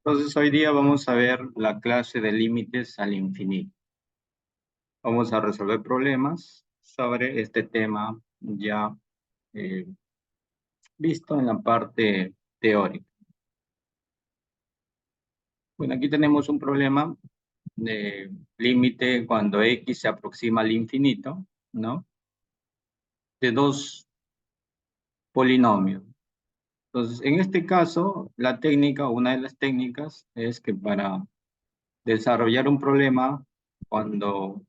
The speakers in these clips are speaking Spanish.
Entonces hoy día vamos a ver la clase de límites al infinito. Vamos a resolver problemas sobre este tema ya eh, visto en la parte teórica. Bueno, aquí tenemos un problema de límite cuando x se aproxima al infinito, ¿no? De dos polinomios. Entonces, en este caso, la técnica, una de las técnicas es que para desarrollar un problema cuando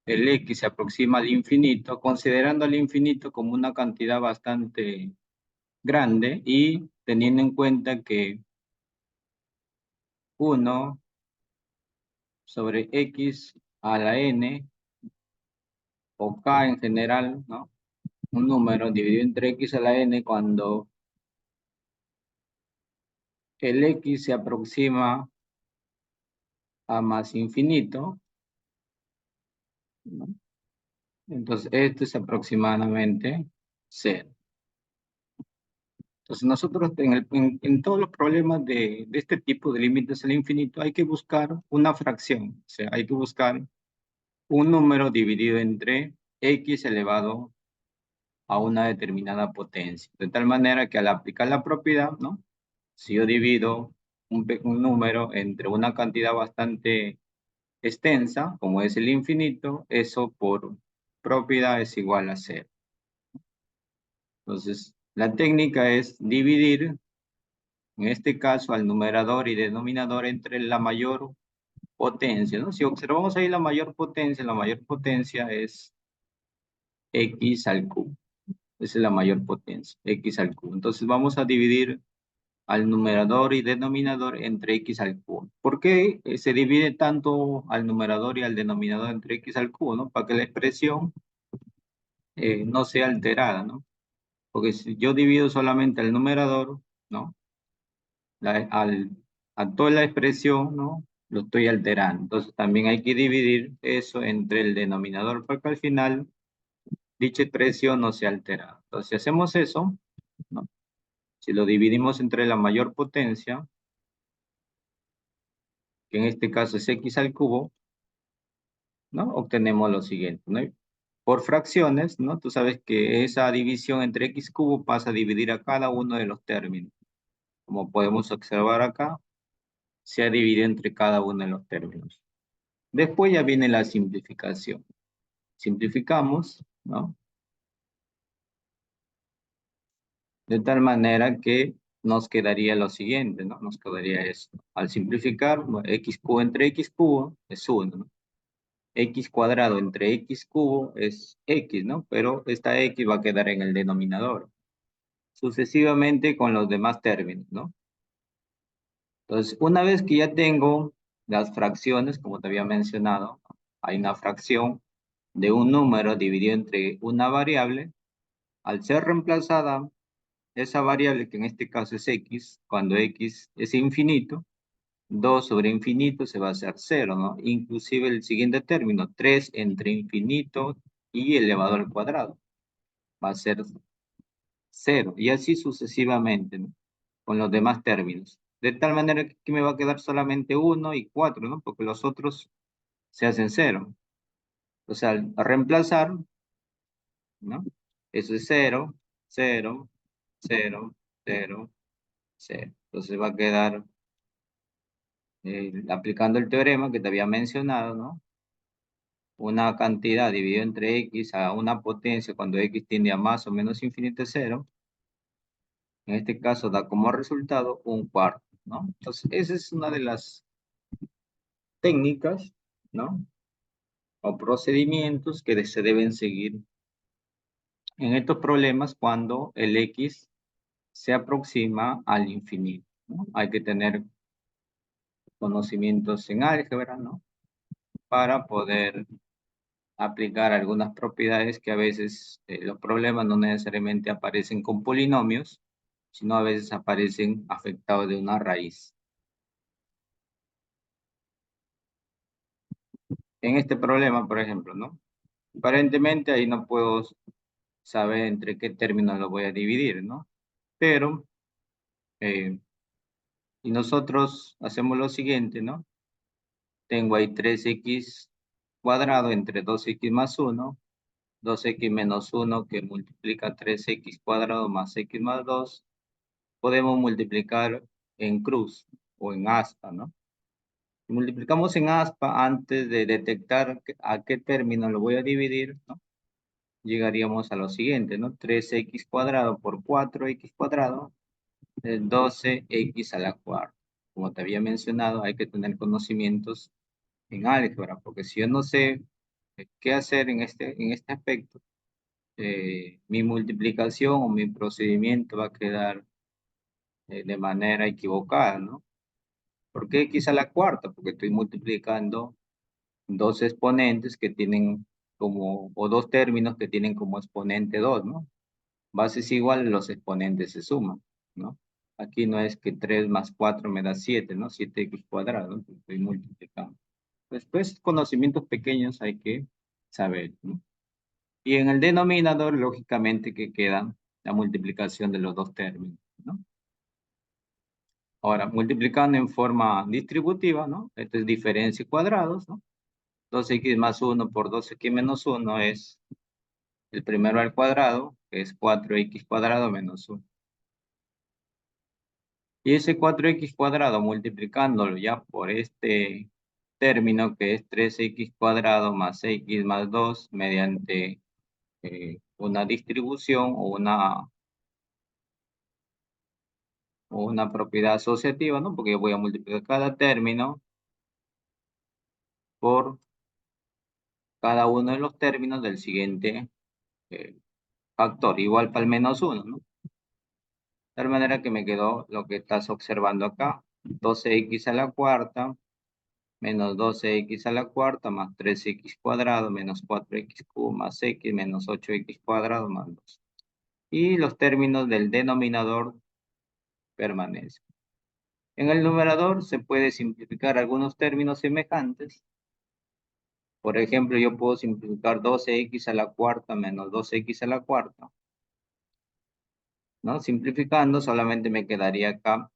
el x se aproxima al infinito, considerando al infinito como una cantidad bastante grande y teniendo en cuenta que 1 sobre x a la n, o k en general, ¿no? Un número dividido entre x a la n cuando el x se aproxima a más infinito, ¿no? Entonces esto es aproximadamente 0. Entonces nosotros en todos los problemas de este tipo de límites al infinito hay que buscar una fracción, o sea, hay que buscar un número dividido entre x elevado a una determinada potencia, de tal manera que al aplicar la propiedad, ¿no? Si yo divido un número entre una cantidad bastante extensa, como es el infinito, eso por propiedad es igual a 0. Entonces, la técnica es dividir en este caso al numerador y denominador entre la mayor potencia, ¿no? Si observamos ahí la mayor potencia es x al cubo. Esa es la mayor potencia, x al cubo. Entonces vamos a dividir al numerador y denominador entre x al cubo. ¿Por qué se divide tanto al numerador y al denominador entre x al cubo, ¿no? Para que la expresión no sea alterada, ¿no? Porque si yo divido solamente al numerador, ¿no? A toda la expresión, ¿no? Lo estoy alterando. Entonces también hay que dividir eso entre el denominador para que al final dicha expresión no sea alterada. Entonces si hacemos eso, ¿no? Si lo dividimos entre la mayor potencia, que en este caso es x al cubo, ¿no? Obtenemos lo siguiente, ¿no? Por fracciones, ¿no? Tú sabes que esa división entre x cubo pasa a dividir a cada uno de los términos. Como podemos observar acá, se ha dividido entre cada uno de los términos. Después ya viene la simplificación. Simplificamos, ¿no? De tal manera que nos quedaría lo siguiente, ¿no? Nos quedaría esto. Al simplificar, bueno, x cubo entre x cubo es 1, ¿no? X cuadrado entre x cubo es x, ¿no? Pero esta x va a quedar en el denominador. Sucesivamente con los demás términos, ¿no? Entonces, una vez que ya tengo las fracciones, como te había mencionado, hay una fracción de un número dividido entre una variable. Al ser reemplazada esa variable, que en este caso es x, cuando x es infinito, 2 sobre infinito se va a hacer 0, ¿no? Inclusive el siguiente término, 3 entre infinito y elevado al cuadrado, va a ser 0, y así sucesivamente, ¿no? Con los demás términos. De tal manera que aquí me va a quedar solamente 1 y 4, ¿no? Porque los otros se hacen 0. O sea, al reemplazar, ¿no? Eso es 0, 0, 0, 0, 0. Entonces va a quedar, aplicando el teorema que te había mencionado, ¿no? Una cantidad dividida entre x a una potencia cuando x tiende a más o menos infinito es 0. En este caso da como resultado un cuarto, ¿no? Entonces, esa es una de las técnicas, ¿no? O procedimientos que se deben seguir en estos problemas cuando el x se aproxima al infinito, ¿no? Hay que tener conocimientos en álgebra, ¿no? Para poder aplicar algunas propiedades que a veces los problemas no necesariamente aparecen con polinomios, sino a veces aparecen afectados de una raíz. En este problema, por ejemplo, ¿no? Aparentemente ahí no puedo saber entre qué términos lo voy a dividir, ¿no? Pero Y nosotros hacemos lo siguiente, ¿no? Tengo ahí 3x cuadrado entre 2x más 1, 2x menos 1 que multiplica 3x cuadrado más x más 2. Podemos multiplicar en cruz o en aspa, ¿no? Si multiplicamos en aspa antes de detectar a qué término lo voy a dividir, ¿no? Llegaríamos a lo siguiente, ¿no? 3x cuadrado por 4x cuadrado es 12x a la cuarta. Como te había mencionado, hay que tener conocimientos en álgebra, porque si yo no sé qué hacer en este aspecto, mi multiplicación o mi procedimiento va a quedar de manera equivocada, ¿no? ¿Por qué x a la cuarta? Porque estoy multiplicando dos exponentes que tienen como, o dos términos que tienen como exponente 2, ¿no? Bases iguales, los exponentes se suman, ¿no? Aquí no es que 3 más 4 me da 7, ¿no? 7x cuadrado, ¿no? Estoy multiplicando. Después, conocimientos pequeños hay que saber, ¿no? Y en el denominador, lógicamente, que queda la multiplicación de los dos términos, ¿no? Ahora, multiplicando en forma distributiva, ¿no? Esto es diferencia y cuadrados, ¿no? 2x más 1 por 2x menos 1 es el primero al cuadrado, que es 4x cuadrado menos 1. Y ese 4x cuadrado multiplicándolo ya por este término que es 3x cuadrado más x más 2 mediante una distribución o una propiedad asociativa, ¿no? Porque yo voy a multiplicar cada término por cada uno de los términos del siguiente eh, factor, igual para el menos 1, ¿no? De tal manera que me quedó lo que estás observando acá, 12x a la cuarta menos 12x a la cuarta más 3x cuadrado menos 4x cubo más x menos 8x cuadrado más 2. Y los términos del denominador permanecen. En el numerador se puede simplificar algunos términos semejantes. Por ejemplo, yo puedo simplificar 12x a la cuarta menos 2x a la cuarta, ¿no? Simplificando solamente me quedaría acá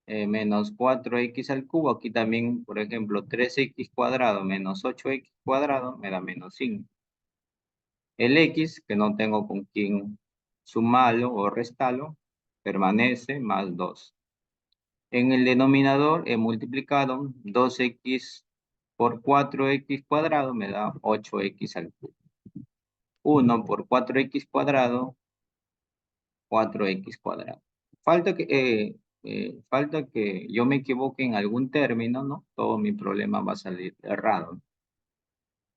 menos 4x al cubo. Aquí también, por ejemplo, 3x cuadrado menos 8x cuadrado me da menos 5. El x, que no tengo con quién sumarlo o restarlo, permanece más 2. En el denominador he multiplicado 2x por 4x cuadrado, me da 8x al cubo. 1 por 4x cuadrado, 4x cuadrado. Falta que yo me equivoque en algún término, ¿no? Todo mi problema va a salir errado.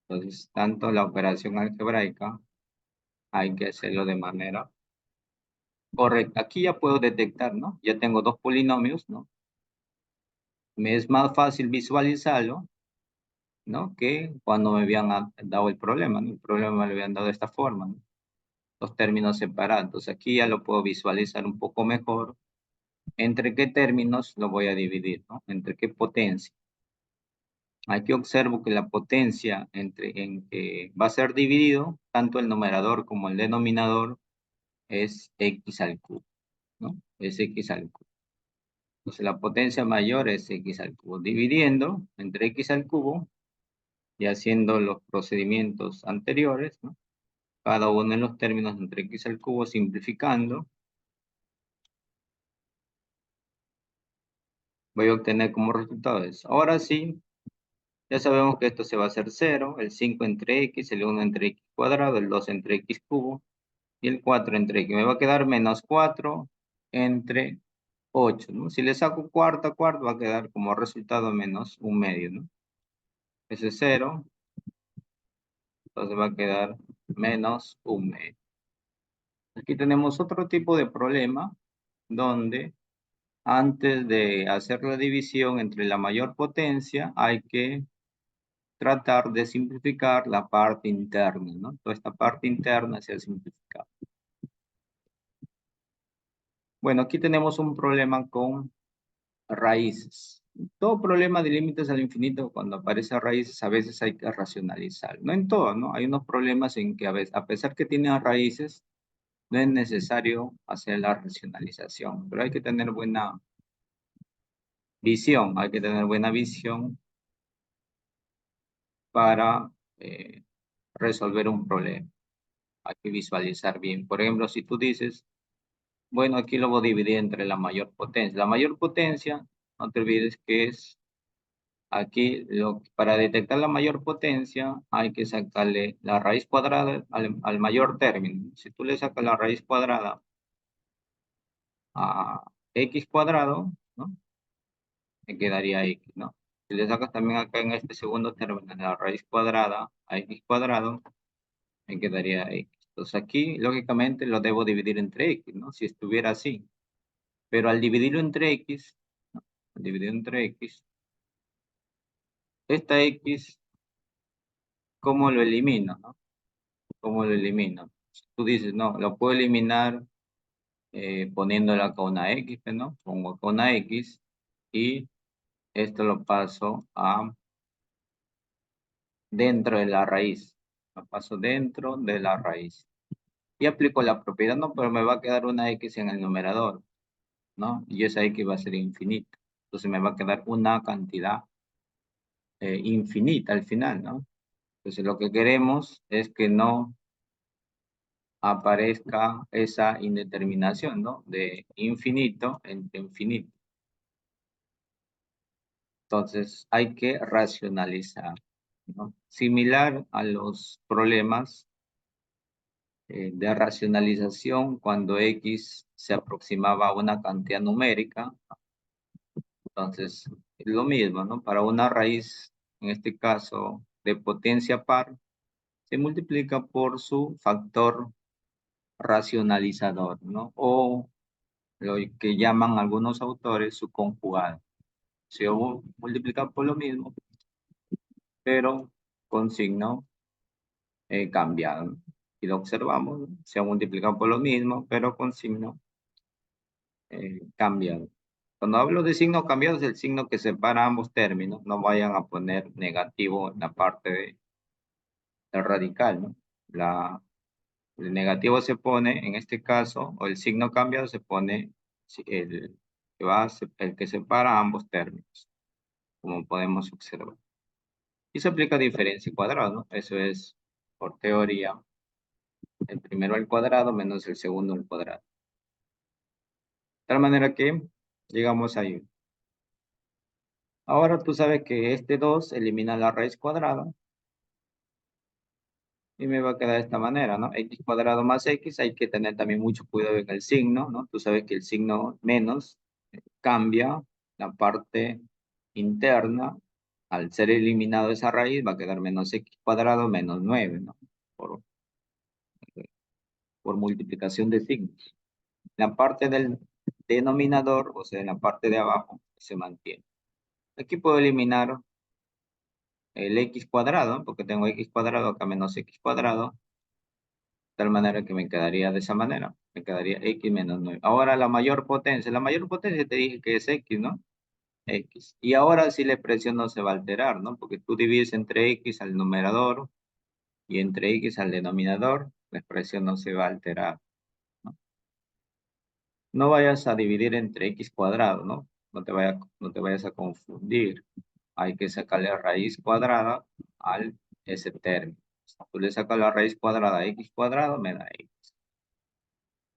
Entonces, tanto la operación algebraica hay que hacerlo de manera correcta. Aquí ya puedo detectar, ¿no? Ya tengo dos polinomios, ¿no? Me es más fácil visualizarlo, ¿no? Que cuando me habían dado el problema, ¿no? El problema me lo habían dado de esta forma, ¿no? Los términos separados. Aquí ya lo puedo visualizar un poco mejor. ¿Entre qué términos lo voy a dividir, ¿no? ¿Entre qué potencia? Aquí observo que la potencia en que va a ser dividido, tanto el numerador como el denominador, es x al cubo, ¿no? Es x al cubo. Entonces la potencia mayor es x al cubo. Dividiendo entre x al cubo y haciendo los procedimientos anteriores, ¿no? Cada uno de los términos entre x al cubo, simplificando, voy a obtener como resultado eso. Ahora sí, ya sabemos que esto se va a hacer 0, el 5 entre x, el 1 entre x cuadrado, el 2 entre x cubo y el 4 entre x. Me va a quedar menos 4 entre 8, ¿no? Si le saco cuarta, va a quedar como resultado menos un medio, ¿no? Ese es 0, entonces va a quedar menos un medio. Aquí tenemos otro tipo de problema donde antes de hacer la división entre la mayor potencia hay que tratar de simplificar la parte interna, ¿no? Toda esta parte interna se ha simplificado. Bueno, aquí tenemos un problema con raíces. Todo problema de límites al infinito, cuando aparece raíces, a veces hay que racionalizar. No en todo, ¿no? Hay unos problemas en que a pesar que tienen raíces, no es necesario hacer la racionalización, pero hay que tener visión, hay que tener buena visión para resolver un problema. Hay que visualizar bien. Por ejemplo, si tú dices, bueno, aquí lo voy a dividir entre la mayor potencia. La mayor potencia, no te olvides que es aquí, para detectar la mayor potencia, hay que sacarle la raíz cuadrada al mayor término. Si tú le sacas la raíz cuadrada a x cuadrado, ¿no? Me quedaría x, ¿no? Si le sacas también acá en este segundo término la raíz cuadrada a x cuadrado, me quedaría x. Entonces aquí, lógicamente, lo debo dividir entre x, ¿no? Si estuviera así. Pero al dividirlo entre x, ¿no? Al dividirlo entre x, esta x, ¿cómo lo elimino, no? ¿Cómo lo elimino? Tú dices, no, lo puedo eliminar poniéndole acá una x, ¿no? Pongo acá una x y esto lo paso a dentro de la raíz. Lo paso dentro de la raíz. Y aplico la propiedad, no, pero me va a quedar una x en el numerador, ¿no? Y esa x va a ser infinita. Entonces me va a quedar una cantidad infinita al final, ¿no? Entonces lo que queremos es que no aparezca esa indeterminación, ¿no? De infinito entre infinito. Entonces hay que racionalizar, ¿no? Similar a los problemas de racionalización cuando x se aproximaba a una cantidad numérica. Entonces, es lo mismo, ¿no? Para una raíz, en este caso, de potencia par, se multiplica por su factor racionalizador, ¿no? O lo que llaman algunos autores su conjugado. Se multiplica por lo mismo, pero con signo cambiado, ¿no? Y lo observamos, ¿no? Se ha multiplicado por lo mismo, pero con signo cambiado. Cuando hablo de signo cambiado es el signo que separa ambos términos. No vayan a poner negativo en la parte del radical, ¿no? El negativo se pone, en este caso, o el signo cambiado se pone el el que separa ambos términos, como podemos observar. Y se aplica diferencia y cuadrado, ¿no? Eso es por teoría. El primero al cuadrado menos el segundo al cuadrado. De tal manera que llegamos ahí. Ahora tú sabes que este 2 elimina la raíz cuadrada y me va a quedar de esta manera, ¿no? X cuadrado más X, hay que tener también mucho cuidado en el signo, ¿no? Tú sabes que el signo menos cambia la parte interna. Al ser eliminado esa raíz va a quedar menos X cuadrado menos 9, ¿no? Por, por multiplicación de signos. La parte del denominador, o sea, en la parte de abajo, se mantiene. Aquí puedo eliminar el x cuadrado, porque tengo x cuadrado acá menos x cuadrado, de tal manera que me quedaría de esa manera, me quedaría x menos 9. Ahora la mayor potencia te dije que es x, ¿no? X. Y ahora sí la expresión no se va a alterar, ¿no? Porque tú divides entre x al numerador y entre x al denominador, la expresión no se va a alterar, ¿no? No vayas a dividir entre x cuadrado, ¿no? No te vayas a confundir. Hay que sacarle raíz cuadrada al ese término. Si tú le sacas la raíz cuadrada a x cuadrado, me da x.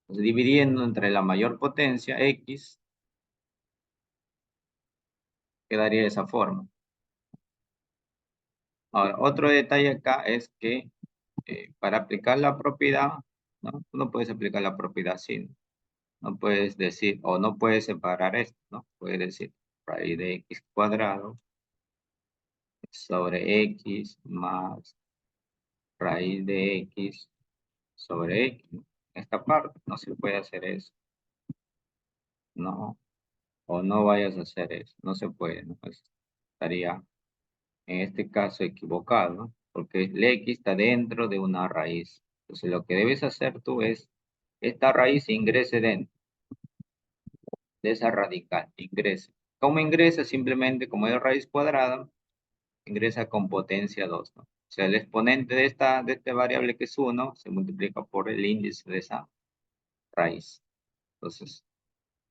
Entonces, dividiendo entre la mayor potencia, x, quedaría de esa forma. Ahora, otro detalle acá es que para aplicar la propiedad, ¿no? Tú no puedes aplicar la propiedad así, ¿no? No puedes decir, o no puedes separar esto, ¿no? Puedes decir raíz de x cuadrado sobre x más raíz de x sobre x, ¿no? Esta parte no se puede hacer eso, no, o no vayas a hacer eso, no se puede, ¿no? Pues estaría en este caso equivocado, ¿no? Porque el x está dentro de una raíz. Entonces lo que debes hacer tú es, esta raíz ingrese dentro de esa radical, ingrese. ¿Cómo ingresa? Simplemente como es raíz cuadrada, ingresa con potencia 2, ¿no? O sea, el exponente de esta variable que es 1 se multiplica por el índice de esa raíz. Entonces,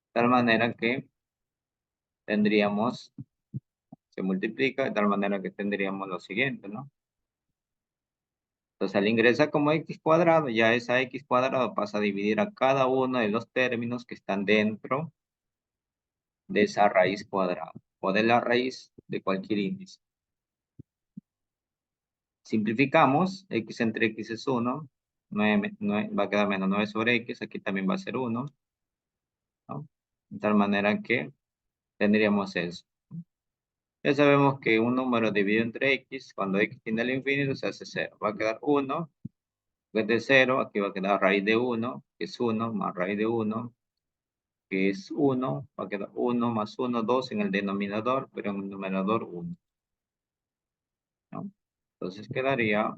de tal manera que tendríamos, se multiplica de tal manera que tendríamos lo siguiente, ¿no? Entonces, al ingresar como x cuadrado, ya esa x cuadrado pasa a dividir a cada uno de los términos que están dentro de esa raíz cuadrada o de la raíz de cualquier índice. Simplificamos, x entre x es 1, 9, va a quedar menos 9 sobre x, aquí también va a ser 1, ¿no? De tal manera que tendríamos eso. Ya sabemos que un número dividido entre x, cuando x tiende al infinito, se hace 0. Va a quedar 1, que es de 0, aquí va a quedar raíz de 1, que es 1, más raíz de 1, que es 1, va a quedar 1 más 1, 2 en el denominador, pero en el numerador 1, ¿no? Entonces quedaría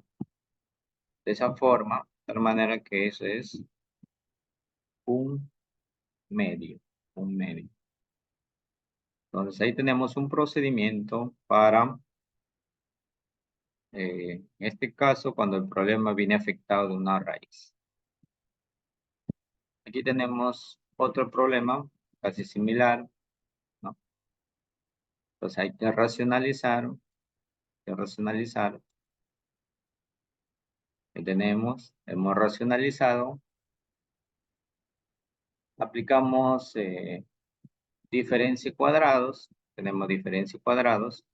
de esa forma, de tal manera que eso es un medio, un medio. Entonces ahí tenemos un procedimiento para, en este caso, cuando el problema viene afectado de una raíz. Aquí tenemos otro problema casi similar, ¿no? Entonces hay que racionalizar, hemos racionalizado, aplicamos diferencia y cuadrados, tenemos diferencia y cuadrados,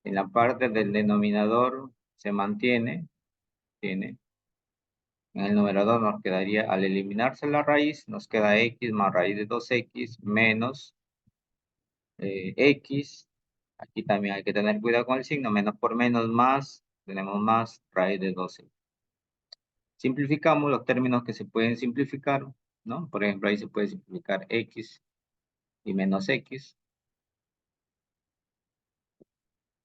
en la parte del denominador se mantiene, en el numerador nos quedaría, al eliminarse la raíz, nos queda x más raíz de 2x menos x. Aquí también hay que tener cuidado con el signo, menos por menos más, tenemos más raíz de 12. Simplificamos los términos que se pueden simplificar, ¿no? Por ejemplo, ahí se puede simplificar x y menos x.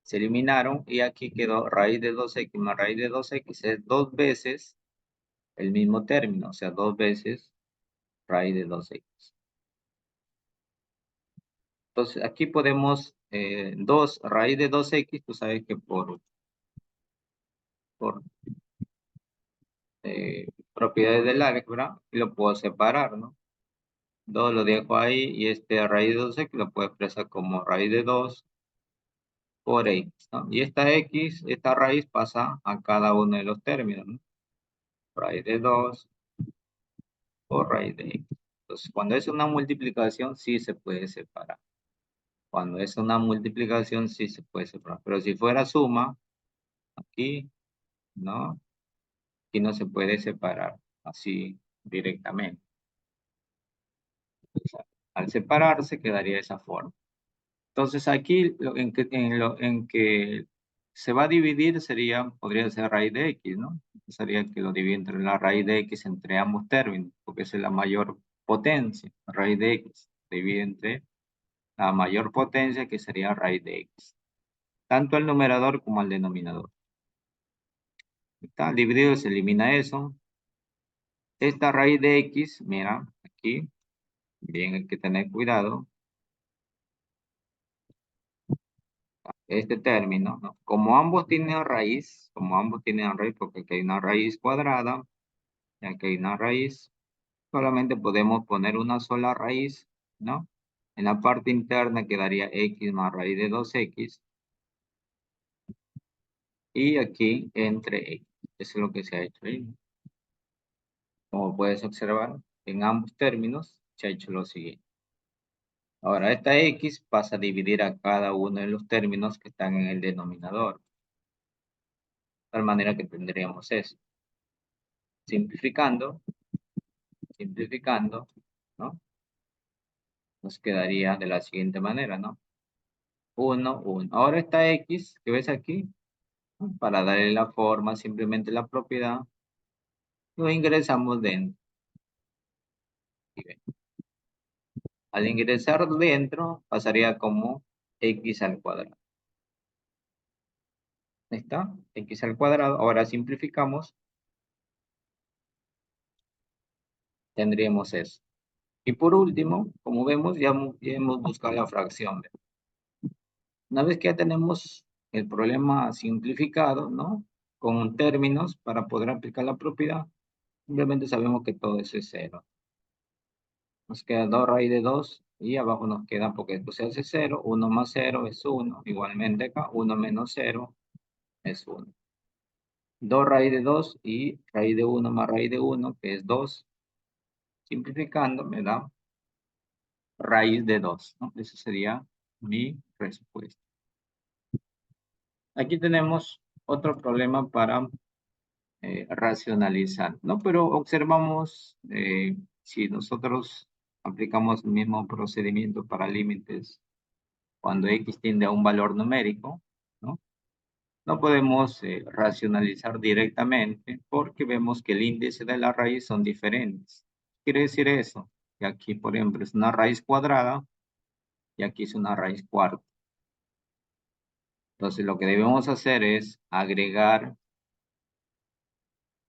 Se eliminaron y aquí quedó raíz de 2x más raíz de 2x, es dos veces el mismo término, o sea, dos veces raíz de 2x. Entonces, aquí podemos, 2 raíz de 2x, tú sabes que por propiedades del álgebra, lo puedo separar, ¿no? 2 lo dejo ahí y este raíz de 2x lo puedo expresar como raíz de 2 por x, ¿no? Y esta x, esta raíz pasa a cada uno de los términos, ¿no? Raíz de 2 por raíz de x. Entonces, cuando es una multiplicación, sí se puede separar. Cuando es una multiplicación, sí se puede separar. Pero si fuera suma, aquí, ¿no? Aquí no se puede separar así directamente. Entonces, al separarse, quedaría de esa forma. Entonces, aquí en que se va a dividir sería, podría ser raíz de x, ¿no? Sería que lo divide entre la raíz de x entre ambos términos, porque esa es la mayor potencia. Raíz de x divide entre la mayor potencia, que sería raíz de x. Tanto el numerador como el denominador. Está dividido, se elimina eso. Esta raíz de x, mira, aquí, bien hay que tener cuidado. Este término, ¿no? Como ambos tienen raíz, porque aquí hay una raíz cuadrada, y aquí hay una raíz, solamente podemos poner una sola raíz, ¿no? En la parte interna quedaría x más raíz de 2x, y aquí entre x. Eso es lo que se ha hecho ahí. Como puedes observar, en ambos términos se ha hecho lo siguiente. Ahora, esta x pasa a dividir a cada uno de los términos que están en el denominador. De tal manera que tendríamos eso. Simplificando, ¿no? Nos quedaría de la siguiente manera, ¿no? 1, 1. Ahora esta x que ves aquí, ¿no? Para darle la forma, simplemente la propiedad, lo ingresamos dentro. Al ingresar dentro, pasaría como x al cuadrado. ¿Está? X al cuadrado. Ahora simplificamos, tendríamos eso. Y por último, como vemos, ya hemos buscado la fracción. Una vez que ya tenemos el problema simplificado, ¿no? Con términos para poder aplicar la propiedad, simplemente sabemos que todo eso es cero. Nos queda 2 raíz de 2 Y abajo nos queda, porque esto se hace 0, 1 más 0 es 1. Igualmente acá, 1 menos 0 es 1. 2 raíz de 2 y raíz de 1 más raíz de 1, que es 2. Simplificando, me da raíz de 2, ¿no? Esa sería mi respuesta. Aquí tenemos otro problema para racionalizar, ¿no? Pero observamos si nosotros aplicamos el mismo procedimiento para límites cuando x tiende a un valor numérico, ¿no? No podemos racionalizar directamente porque vemos que el índice de la raíz son diferentes. Quiere decir eso, que aquí, por ejemplo, es una raíz cuadrada y aquí es una raíz cuarta. Entonces, lo que debemos hacer es agregar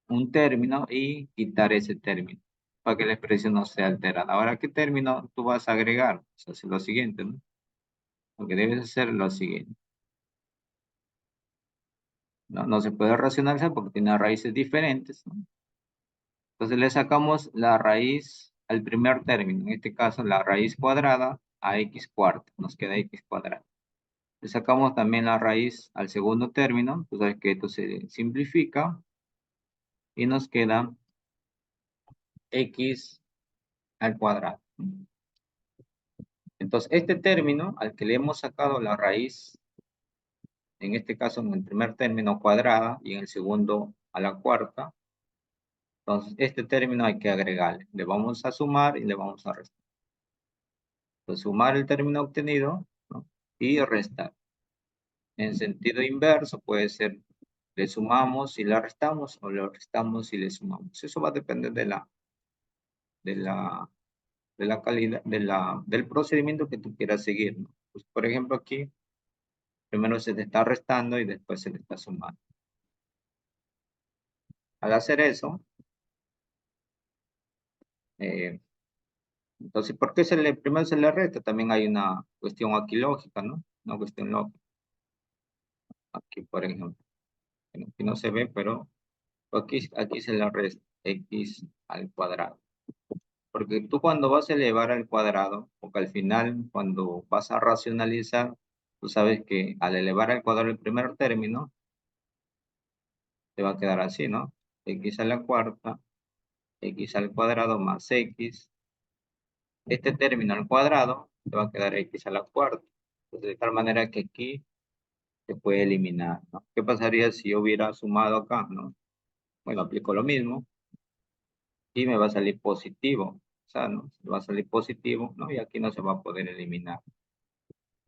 un término y quitar ese término para que la expresión no sea alterada. Ahora, ¿qué término tú vas a agregar? Pues hacer lo siguiente, ¿no? Lo que debes hacer es lo siguiente. No se puede racionalizar porque tiene raíces diferentes, ¿no? Entonces le sacamos la raíz al primer término, en este caso la raíz cuadrada a x cuarta, nos queda x cuadrada. Le sacamos también la raíz al segundo término, tú sabes que esto se simplifica y nos queda x al cuadrado. Entonces este término al que le hemos sacado la raíz, en este caso en el primer término cuadrada y en el segundo a la cuarta, entonces este término hay que agregarle. Le vamos a sumar y le vamos a restar. Entonces, sumar el término obtenido, ¿no? Y restar. En sentido inverso puede ser le sumamos y le restamos o le restamos y le sumamos. Eso va a depender de la calidad, del procedimiento que tú quieras seguir, ¿no? Pues, por ejemplo, aquí primero se te está restando y después se le está sumando. Al hacer eso, entonces, ¿por qué primero se le resta? También hay una cuestión aquí lógica, ¿no? Una cuestión lógica. Aquí, por ejemplo, aquí no se ve, pero aquí se le resta x al cuadrado. Porque tú cuando vas a elevar al cuadrado, porque al final cuando vas a racionalizar, tú sabes que al elevar al cuadrado el primer término, te va a quedar así, ¿no? X a la cuarta, x al cuadrado más x. Este término al cuadrado te va a quedar x a la cuarta. Entonces, de tal manera que aquí se puede eliminar, ¿no? ¿Qué pasaría si yo hubiera sumado acá, no? Bueno, aplico lo mismo y me va a salir positivo. O sea, ¿no? Va a salir positivo, ¿no? Y aquí no se va a poder eliminar.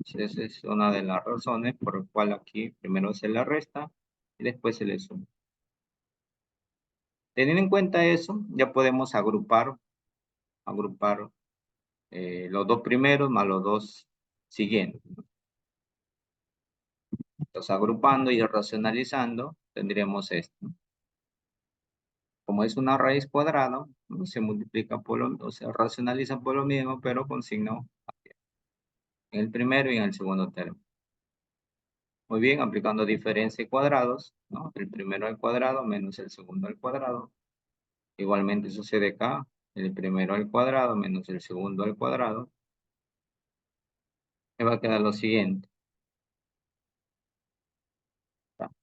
Esa es una de las razones por la cual aquí primero se le resta y después se le suma. Teniendo en cuenta eso, ya podemos agrupar los dos primeros más los dos siguientes. Entonces, agrupando y racionalizando, tendríamos esto. Como es una raíz cuadrada, ¿no? Se multiplica por o se racionaliza por lo mismo, pero con signo en el primero y en el segundo término. Muy bien, aplicando diferencia y cuadrados, ¿no? El primero al cuadrado menos el segundo al cuadrado. Igualmente sucede acá, el primero al cuadrado menos el segundo al cuadrado. Me va a quedar lo siguiente.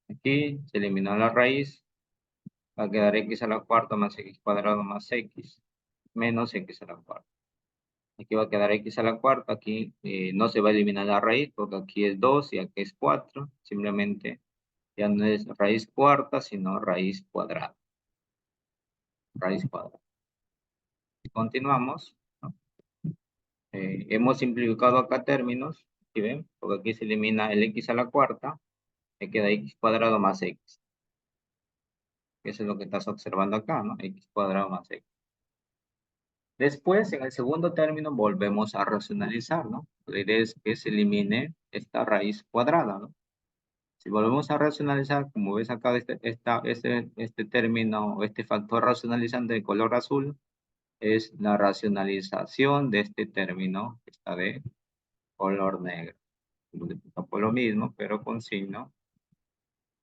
Aquí se eliminó la raíz, va a quedar x a la cuarta más x cuadrado más x menos x a la cuarta. Aquí va a quedar x a la cuarta, aquí no se va a eliminar la raíz porque aquí es 2 y aquí es 4. Simplemente ya no es raíz cuarta, sino raíz cuadrada. Raíz cuadrada. Continuamos, ¿no? Hemos simplificado acá términos, ¿sí ven? Porque aquí se elimina el x a la cuarta, me queda x cuadrado más x. Eso es lo que estás observando acá, ¿no? X cuadrado más x. Después, en el segundo término, volvemos a racionalizar, ¿no? La idea es que se elimine esta raíz cuadrada, ¿no? Si volvemos a racionalizar, como ves acá, este término, este factor racionalizante de color azul, es la racionalización de este término que está de color negro. Multiplica por lo mismo, pero con signo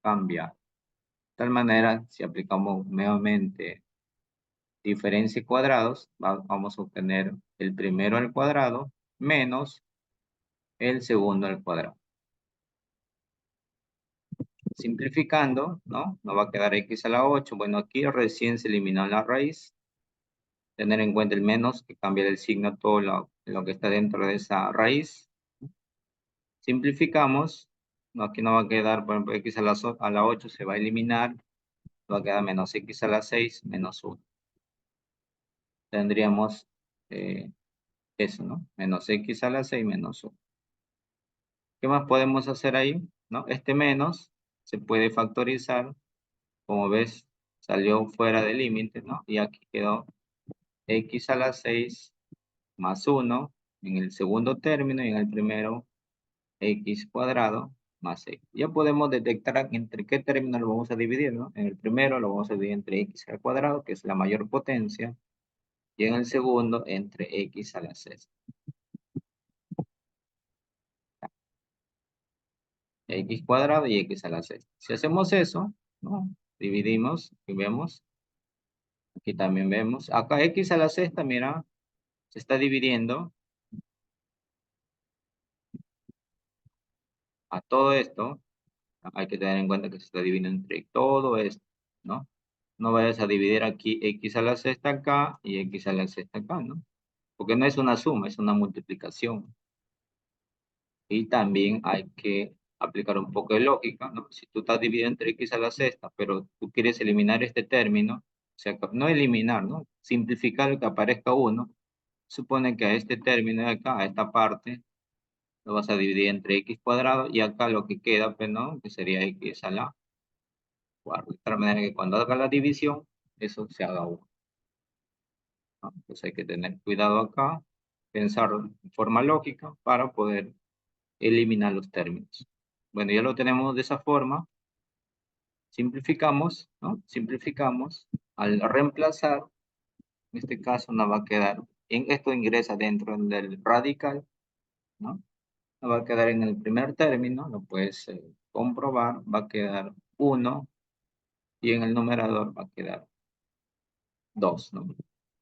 cambiado. De tal manera, si aplicamos nuevamente diferencia y cuadrados, vamos a obtener el primero al cuadrado menos el segundo al cuadrado. Simplificando, ¿no? Nos va a quedar x a la 8. Bueno, aquí recién se eliminó la raíz. Tener en cuenta el menos, que cambia el signo todo lo que está dentro de esa raíz. Simplificamos. No, aquí nos va a quedar, por ejemplo, x a la 8 se va a eliminar. Va a quedar menos x a la 6 menos 1. Tendríamos eso, ¿no? Menos x a la 6 menos 1. ¿Qué más podemos hacer ahí? ¿No? Este menos se puede factorizar. Como ves, salió fuera del límite, ¿no? Y aquí quedó x a la 6 más 1 en el segundo término y en el primero x cuadrado más 6. Ya podemos detectar entre qué término lo vamos a dividir, ¿no? En el primero lo vamos a dividir entre x al cuadrado, que es la mayor potencia, y en el segundo entre x a la 6. X cuadrado y x a la 6. Si hacemos eso, ¿no? Dividimos y vemos, aquí también vemos, acá x a la sexta, mira, se está dividiendo a todo esto. Hay que tener en cuenta que se está dividiendo entre todo esto, ¿no? No vayas a dividir aquí x a la sexta acá y x a la sexta acá, ¿no? Porque no es una suma, es una multiplicación. Y también hay que aplicar un poco de lógica, ¿no? Si tú estás dividiendo entre x a la sexta, pero tú quieres eliminar este término, o sea, no eliminar, ¿no? Simplificar que aparezca uno, supone que a este término de acá, a esta parte, lo vas a dividir entre x cuadrado y acá lo que queda, pues, ¿no? Que sería x a la cuarta. De tal manera que cuando haga la división, eso se haga uno, ¿no? Entonces hay que tener cuidado acá, pensar de forma lógica para poder eliminar los términos. Bueno, ya lo tenemos de esa forma. Simplificamos, ¿no? Simplificamos. Al reemplazar, en este caso nos va a quedar, en esto ingresa dentro del radical, ¿no? Nos va a quedar en el primer término, lo puedes comprobar, va a quedar 1 y en el numerador va a quedar 2, ¿no?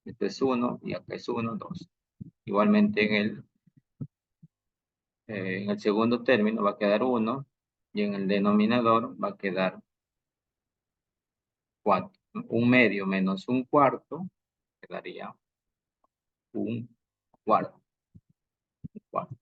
Este es 1 y acá es 1, 2. Igualmente en el segundo término va a quedar 1 y en el denominador va a quedar 4. Un medio menos un cuarto quedaría un cuarto. Un cuarto.